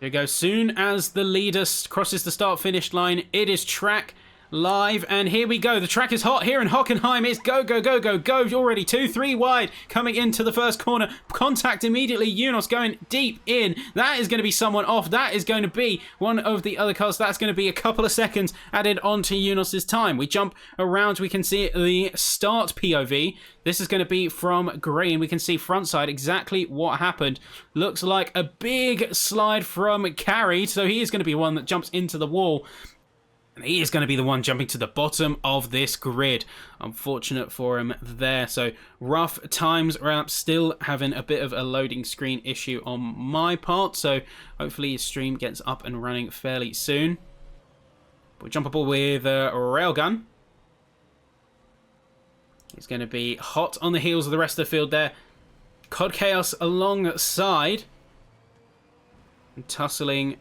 Here we go. Soon as the leader crosses the start-finish line, it is track live, and here we go. The track is hot here in Hockenheim. It's go, go, go, go, go. Already 2-3 wide coming into the first corner. Contact immediately. Yunos going deep in. That is going to be someone off. That is going to be one of the other cars. That's going to be a couple of seconds added onto Yunos's time. We jump around. We can see the start POV. This is going to be from green. We can see front side exactly what happened. Looks like a big slide from Carry. So he is going to be one that jumps into the wall. And he is going to be the one jumping to the bottom of this grid. Unfortunate for him there. So rough times. Wrap still having a bit of a loading screen issue on my part. So hopefully his stream gets up and running fairly soon. We'll jump up with a railgun. He's going to be hot on the heels of the rest of the field there. COD Chaos alongside. And tussling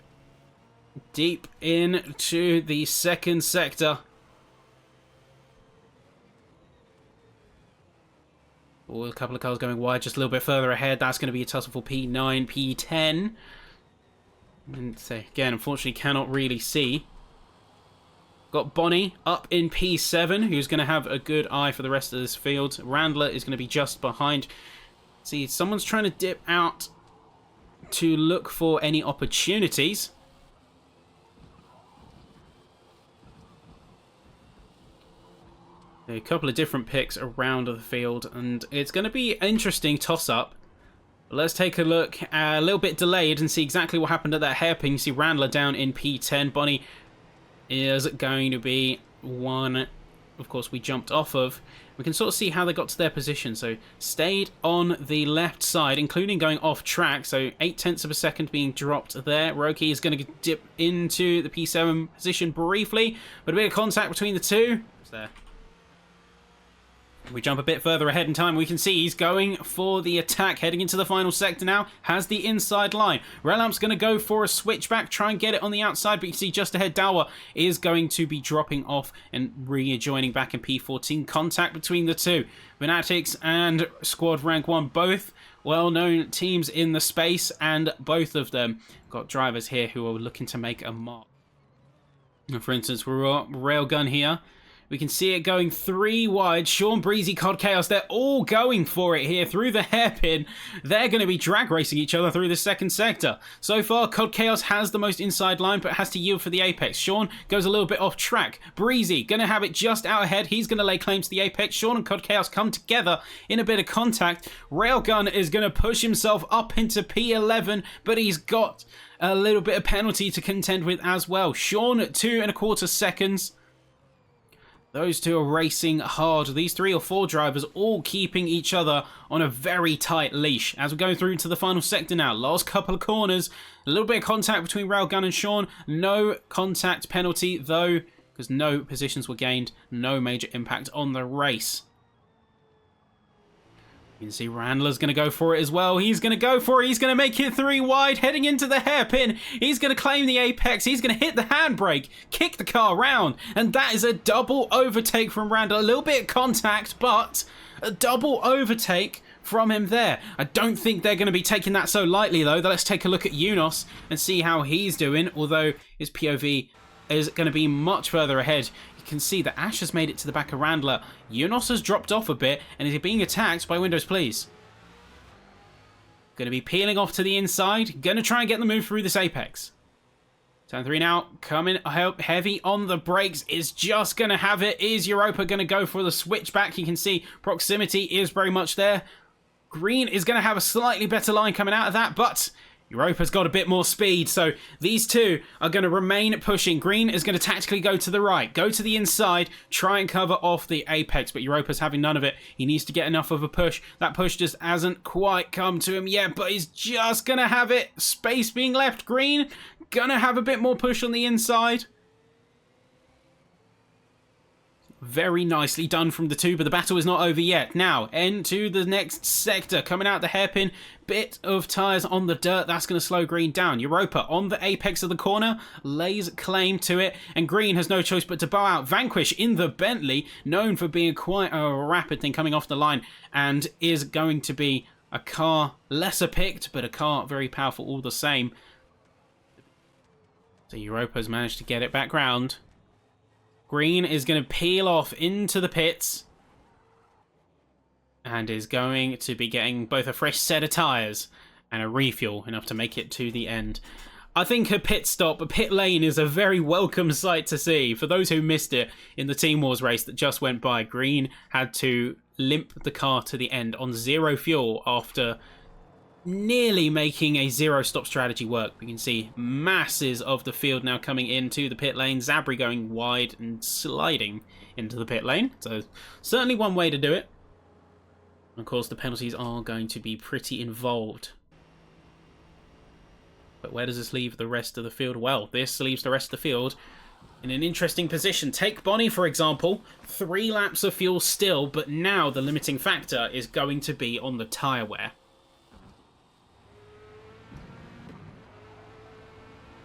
deep into the second sector. Oh, a couple of cars going wide just a little bit further ahead. That's going to be a tussle for P9, P10. And so, again, unfortunately cannot really see. Got Bonnie up in P7, who's going to have a good eye for the rest of this field. Randler is going to be just behind. See, someone's trying to dip out to look for any opportunities. A couple of different picks around the field, and it's going to be an interesting toss-up. Let's take a look, a little bit delayed, and see exactly what happened at that hairpin. You see Randler down in P10. Bonnie is going to be one, of course, we jumped off of. We can sort of see how they got to their position. So stayed on the left side, including going off track. So 0.8 of a second being dropped there. RHEC is going to dip into the P7 position briefly, but a bit of contact between the two. It's there. We jump a bit further ahead in time. We can see he's going for the attack, heading into the final sector now. Has the inside line. Relamp's going to go for a switchback, try and get it on the outside, but you can see just ahead, Dawa is going to be dropping off and rejoining back in P14. Contact between the two. Venatics and Squad Rank 1, both well-known teams in the space, and both of them got drivers here who are looking to make a mark. For instance, we're on Railgun here. We can see it going 3 wide. Sean, Breezy, COD Chaos, they're all going for it here through the hairpin. They're going to be drag racing each other through the second sector. So far, COD Chaos has the most inside line, but has to yield for the apex. Sean goes a little bit off track. Breezy going to have it just out ahead. He's going to lay claim to the apex. Sean and COD Chaos come together in a bit of contact. Railgun is going to push himself up into P11, but he's got a little bit of penalty to contend with as well. Sean, 2.25 seconds. Those two are racing hard. These 3 or 4 drivers all keeping each other on a very tight leash. As we're going through into the final sector now. Last couple of corners. A little bit of contact between Railgun and Sean. No contact penalty though, because no positions were gained. No major impact on the race. You can see Randler's going to go for it as well. He's going to go for it. He's going to make it 3 wide, heading into the hairpin. He's going to claim the apex. He's going to hit the handbrake, kick the car round. And that is a double overtake from Randler. A little bit of contact, but a double overtake from him there. I don't think they're going to be taking that so lightly, though. Let's take a look at Yunos and see how he's doing, although his POV is going to be much further ahead. Can see that Ash has made it to the back of Randler. Yunos has dropped off a bit and is being attacked by Windows Please. Going to be peeling off to the inside. Going to try and get the move through this apex. Turn 3 now. Coming heavy on the brakes. Is just going to have it. Is Europa going to go for the switchback? You can see proximity is very much there. Green is going to have a slightly better line coming out of that, but Europa's got a bit more speed, so these two are going to remain pushing. Green is going to tactically go to the right, go to the inside, try and cover off the apex, but Europa's having none of it. He needs to get enough of a push. That push just hasn't quite come to him yet, but he's just going to have it. Space being left. Green going to have a bit more push on the inside. Very nicely done from the two, but the battle is not over yet. Now, into the next sector. Coming out the hairpin, bit of tyres on the dirt. That's going to slow Green down. Europa on the apex of the corner, lays claim to it, and Green has no choice but to bow out. Vanquish in the Bentley, known for being quite a rapid thing coming off the line, and is going to be a car lesser picked, but a car very powerful all the same. So Europa's managed to get it back round. Green is going to peel off into the pits. And is going to be getting both a fresh set of tyres and a refuel, enough to make it to the end. I think a pit lane is a very welcome sight to see. For those who missed it in the Team Wars race that just went by, Green had to limp the car to the end on 0 fuel after nearly making a 0-stop strategy work. We can see masses of the field now coming into the pit lane. Zabri going wide and sliding into the pit lane. So certainly one way to do it. Of course, the penalties are going to be pretty involved. But where does this leave the rest of the field? Well, this leaves the rest of the field in an interesting position. Take Bonnie, for example. 3 laps of fuel still, but now the limiting factor is going to be on the tyre wear.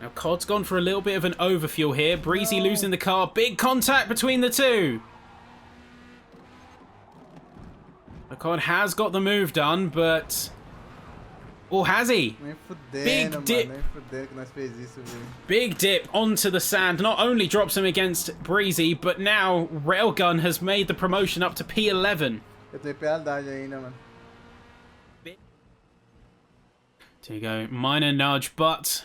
Now, Cod's gone for a little bit of an overfuel here. Breezy losing the car. Big contact between the two. Cod has got the move done, but... Oh, has he? Big dip. Big dip onto the sand. Not only drops him against Breezy, but now Railgun has made the promotion up to P11. There you go. Minor nudge, but...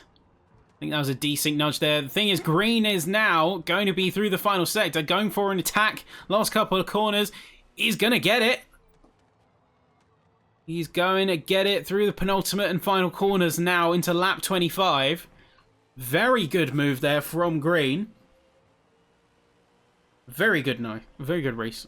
I think that was a decent nudge there. The thing is, Green is now going to be through the final sector, going for an attack. Last couple of corners. He's going to get it. He's going to get it through the penultimate and final corners now into lap 25. Very good move there from Green. Very good, no. Very good race.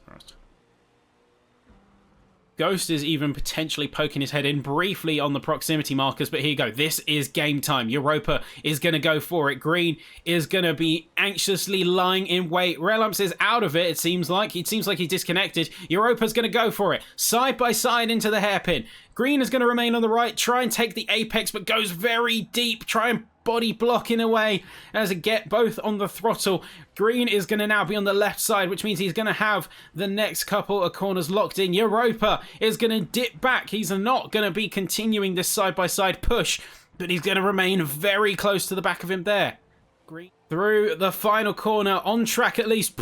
Ghost is even potentially poking his head in briefly on the proximity markers, but here you go. This is game time. Europa is going to go for it. Green is going to be anxiously lying in wait. Relumps is out of it, it seems like. It seems like he's disconnected. Europa's going to go for it. Side by side into the hairpin. Green is going to remain on the right, try and take the apex, but goes very deep. Try and body block in a way as it get both on the throttle. Green is going to now be on the left side, which means he's going to have the next couple of corners locked in. Europa is going to dip back. He's not going to be continuing this side-by-side push, but he's going to remain very close to the back of him there. Green through the final corner, on track at least.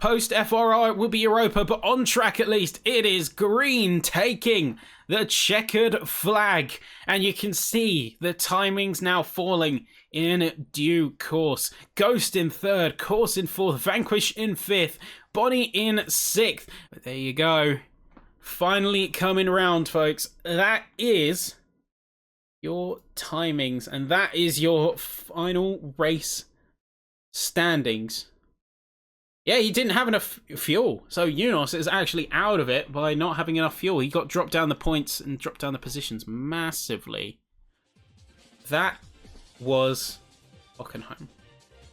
Post FRR will be Europa, but on track at least, it is Green taking the checkered flag. And you can see the timings now falling in due course. Ghost in 3rd, Course in 4th, Vanquish in 5th, Bonnie in 6th. But there you go. Finally coming round, folks. That is your timings, and that is your final race standings. Yeah, he didn't have enough fuel. So Unos is actually out of it by not having enough fuel. He got dropped down the points and dropped down the positions massively. That was Hockenheim.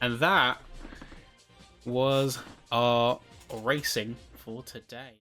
And that was our racing for today.